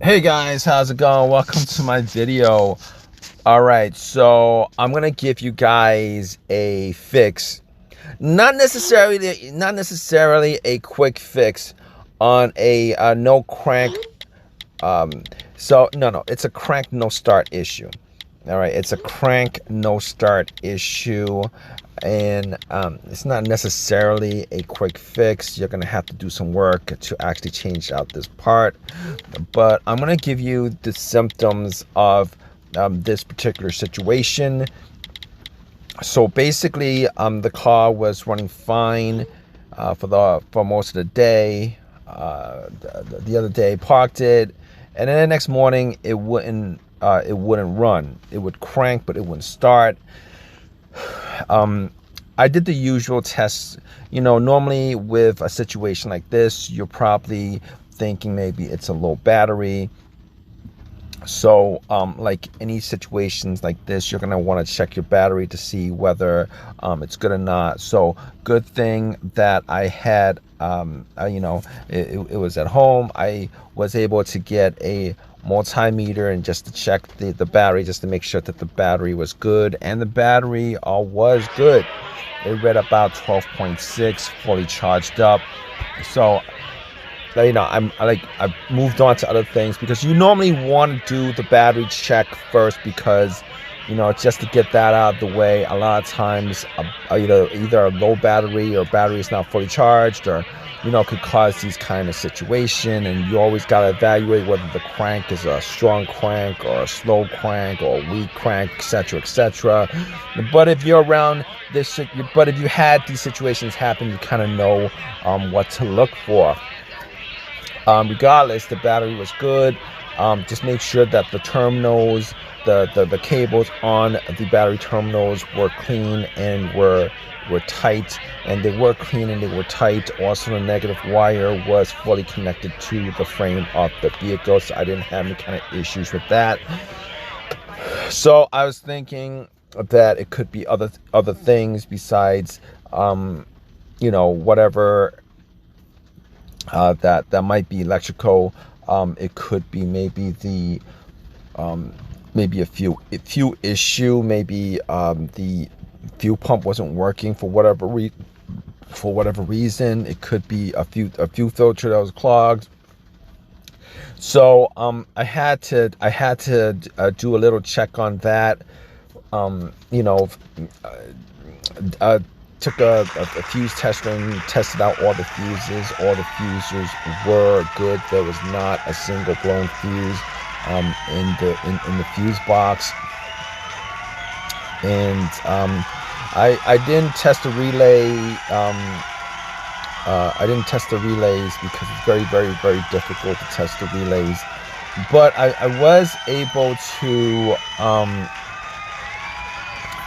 Hey guys, how's it going? Welcome to my video. All right, so I'm gonna give you guys a fix, not necessarily a quick fix on a no crank. Um, no, it's a crank no start issue. All right, it's a crank no start issue, and it's not necessarily a quick fix. You're gonna have to do some work to actually change out this part, but I'm gonna give you the symptoms of this particular situation. So basically, the car was running fine for most of the day. The other day, parked it, and then the next morning it wouldn't run. It would crank, but it wouldn't start. I did the usual tests. Normally with a situation like this, you're probably thinking maybe it's a low battery. So, like any situations like this, you're gonna want to check your battery to see whether it's good or not. So, good thing that I had, it was at home. I was able to get a multimeter and just to check the battery, just to make sure that the battery was good, and the battery was good. It read about 12.6, fully charged up. So I've moved on to other things because you normally want to do the battery check first because just to get that out of the way. A lot of times either a low battery or battery is not fully charged, or could cause these kind of situation, and you always got to evaluate whether the crank is a strong crank or a slow crank or a weak crank, etc., etc. But if you're around this, but if you had these situations happen, you kind of know what to look for. Regardless, the battery was good. Just make sure that the terminals, the cables on the battery terminals were clean and were tight, and they were clean and they were tight. Also, the negative wire was fully connected to the frame of the vehicle, so I didn't have any kind of issues with that. So I was thinking that it could be other things besides whatever that might be electrical. It could be maybe the maybe a fuel issue. Maybe the fuel pump wasn't working for whatever reason. It could be a fuel filter that was clogged. So I had to do a little check on that. Um, you know, uh, Took a fuse tester and tested out all the fuses. All the fuses were good. There was not a single blown fuse in the fuse box. And I didn't test the relay. I didn't test the relays because it's very, very, very difficult to test the relays. But I was able to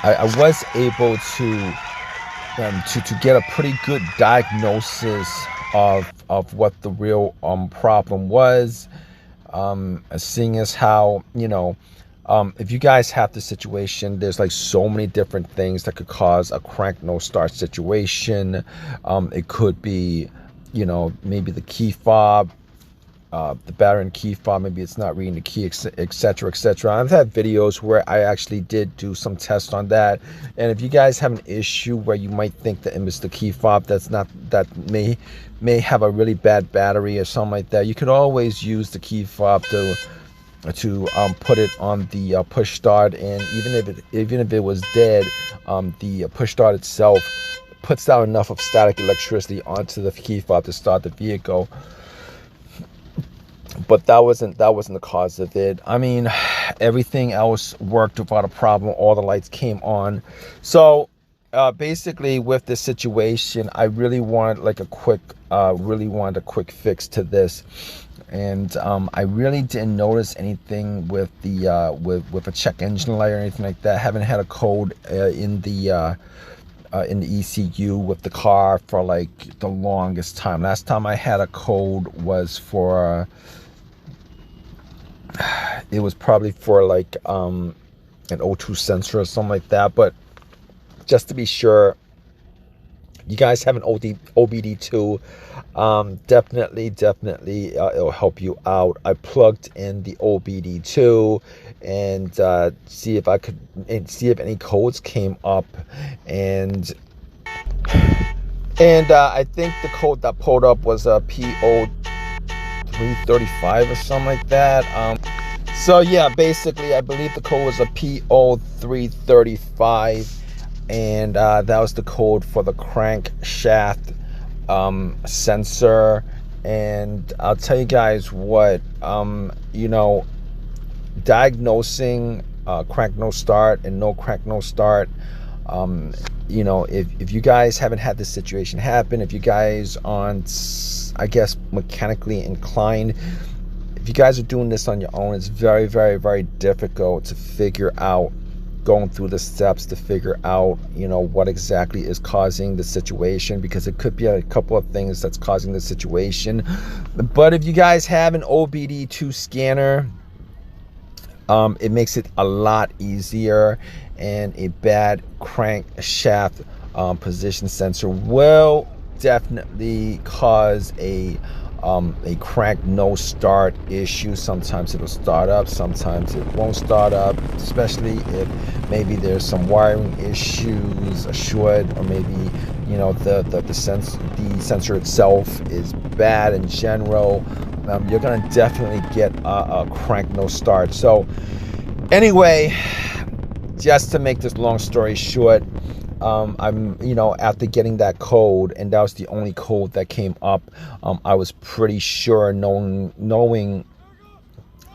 I was able to get a pretty good diagnosis of what the real problem was. Seeing as how if you guys have the situation, there's like so many different things that could cause a crank no start situation. It could be maybe the key fob, the battery and key fob, maybe it's not reading the key, etc., etc. I've had videos where I actually did do some tests on that, and if you guys have an issue where you might think that it's the key fob that may have a really bad battery or something like that, you could always use the key fob to put it on the push start, and even if it was dead, the push start itself puts out enough of static electricity onto the key fob to start the vehicle. But that wasn't the cause of it. I mean, everything else worked without a problem. All the lights came on. So basically, with this situation, I really wanted a quick fix to this. And I really didn't notice anything with the with a check engine light or anything like that. I haven't had a code in the ECU with the car for like the longest time. Last time I had a code was for it was probably for like an O2 sensor or something like that. But just to be sure, you guys have an OBD2, definitely it'll help you out. I plugged in the OBD2 and see if any codes came up, and I think the code that pulled up was a PO 335 or something like that. So yeah, basically I believe the code was a PO 335, and that was the code for the crankshaft sensor. And I'll tell you guys what, diagnosing crank no start and no crank no start, if you guys haven't had this situation happen, if you guys aren't, I guess, mechanically inclined, if you guys are doing this on your own, it's very difficult to figure out, going through the steps to figure out, what exactly is causing the situation, because it could be a couple of things that's causing the situation. But if you guys have an OBD2 scanner, it makes it a lot easier, and a bad crankshaft position sensor will definitely cause a crank no start issue. Sometimes it'll start up, sometimes it won't start up, especially if maybe there's some wiring issues, a short, or maybe the sensor itself is bad in general. You're gonna definitely get a crank no start. So anyway, just to make this long story short, I'm after getting that code, and that was the only code that came up, I was pretty sure, knowing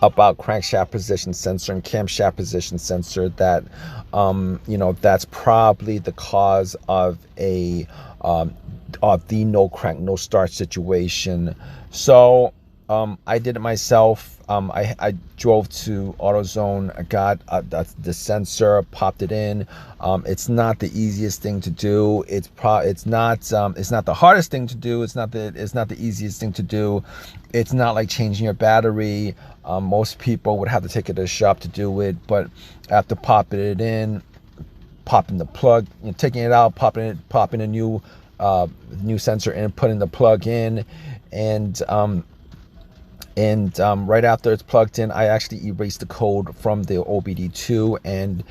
about crankshaft position sensor and camshaft position sensor, that that's probably the cause of the no crank no start situation. So I did it myself. I drove to AutoZone, I got the sensor, popped it in. It's not the easiest thing to do. It's not the hardest thing to do. It's not the easiest thing to do. It's not like changing your battery. Most people would have to take it to the shop to do it, but after popping it in, popping the plug, taking it out, popping a new sensor in, putting the plug in, and right after it's plugged in, I actually erased the code from the OBD2, and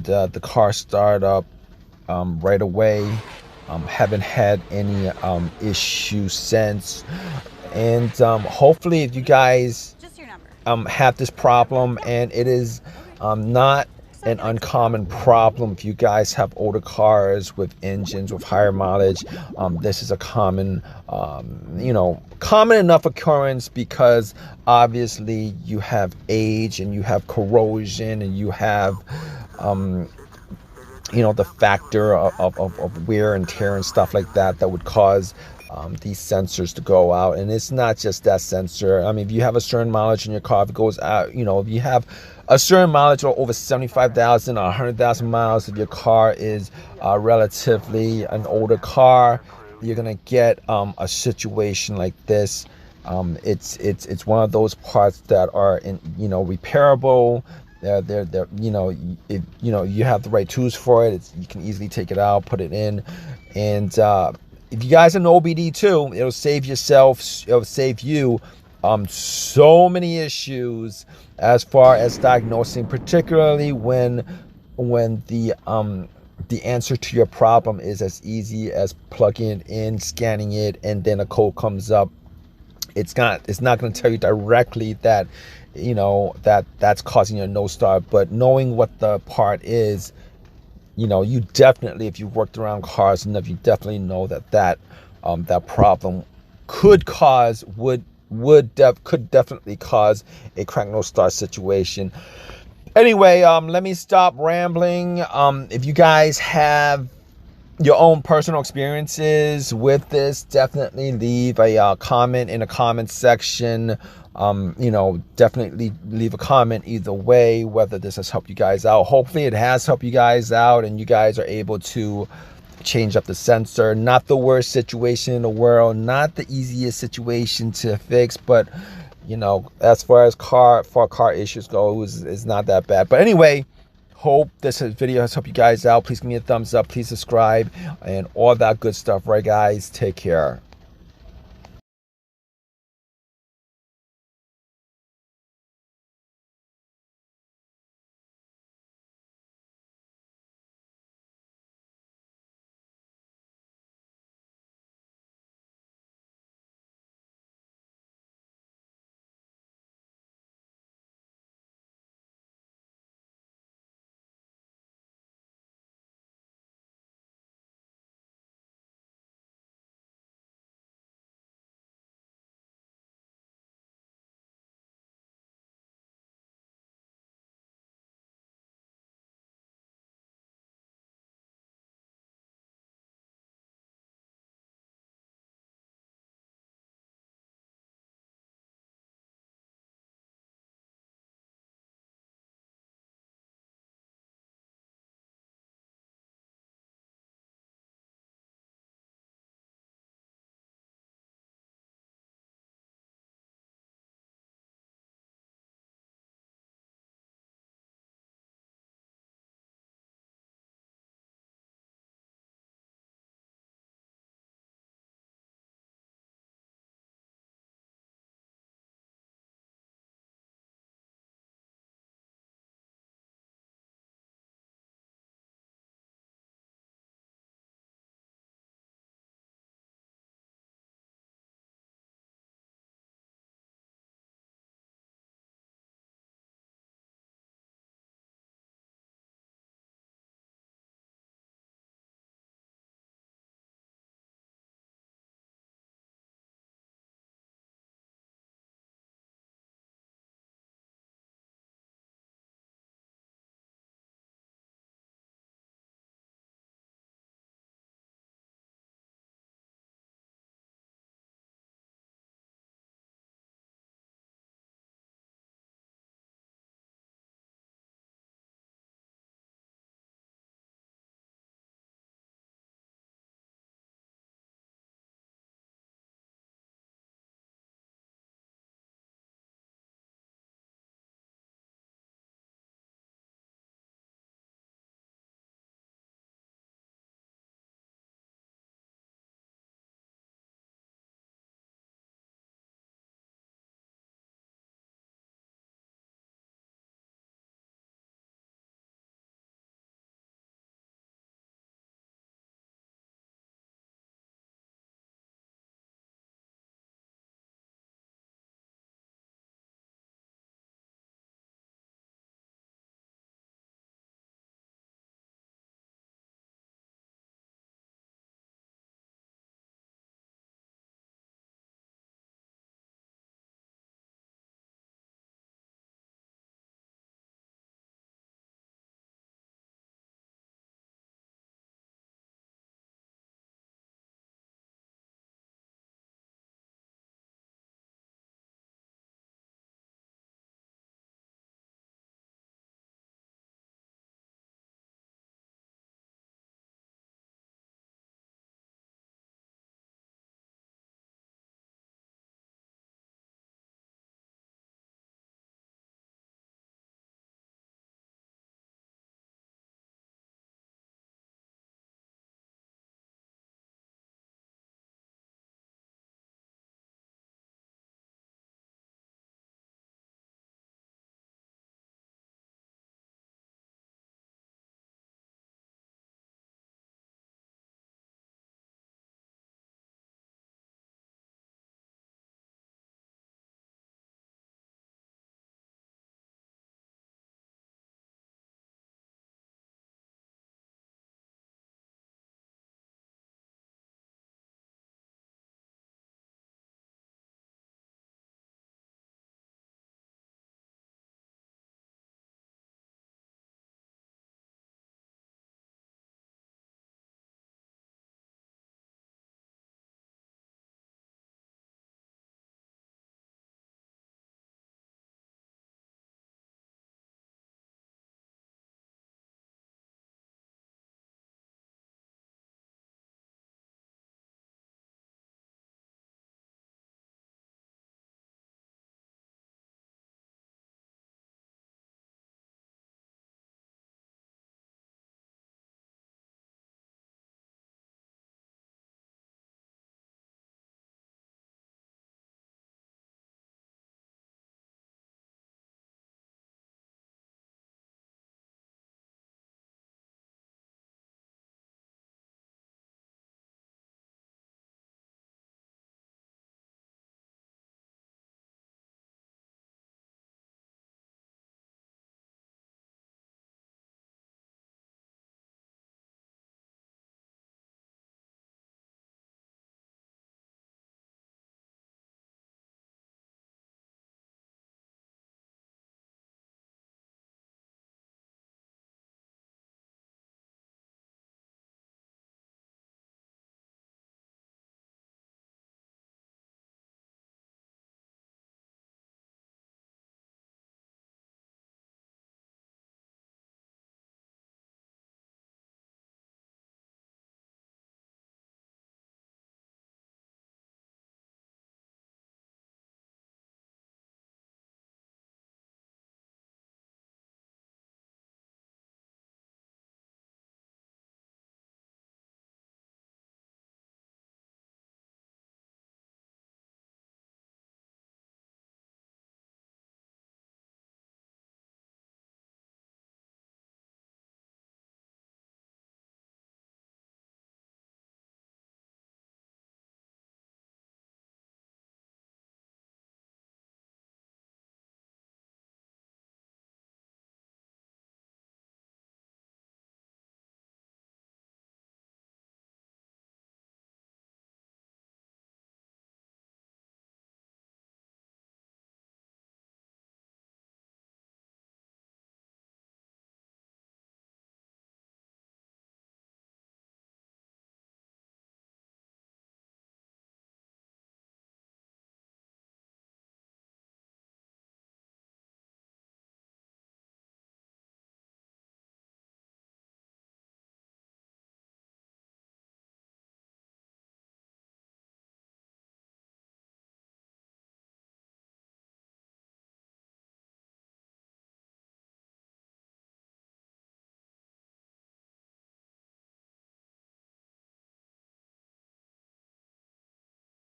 the car started up right away. Haven't had any issues since. And hopefully, if you guys have this problem, and it is not an uncommon problem, if you guys have older cars with engines with higher mileage, this is a common enough occurrence, because obviously you have age, and you have corrosion, and you have the factor of wear and tear and stuff like that would cause these sensors to go out. And it's not just that sensor. I mean, if you have a certain mileage in your car, if it goes out, if you have a certain mileage or over 75,000 or 100,000 miles, if your car is relatively an older car, you're gonna get a situation like this. It's one of those parts that are repairable. If you have the right tools for it, you can easily take it out, put it in. And if you guys are an OBD2, it'll save you so many issues as far as diagnosing, particularly when the answer to your problem is as easy as plugging it in, scanning it, and then a code comes up. It's not going to tell you directly that that's causing a no start, but knowing what the part is, you definitely, if you've worked around cars enough, you definitely know that problem could definitely cause a crank no start situation. Anyway, let me stop rambling. If you guys have your own personal experiences with this, definitely leave a comment in the comment section. Definitely leave a comment either way, whether this has helped you guys out. Hopefully it has helped you guys out, and you guys are able to change up the sensor. Not the worst situation in the world, not the easiest situation to fix, but as far as car issues go, it's not that bad. But anyway, Hope this video has helped you guys out. Please give me a thumbs up. Please subscribe and all that good stuff. Right, guys? Take care.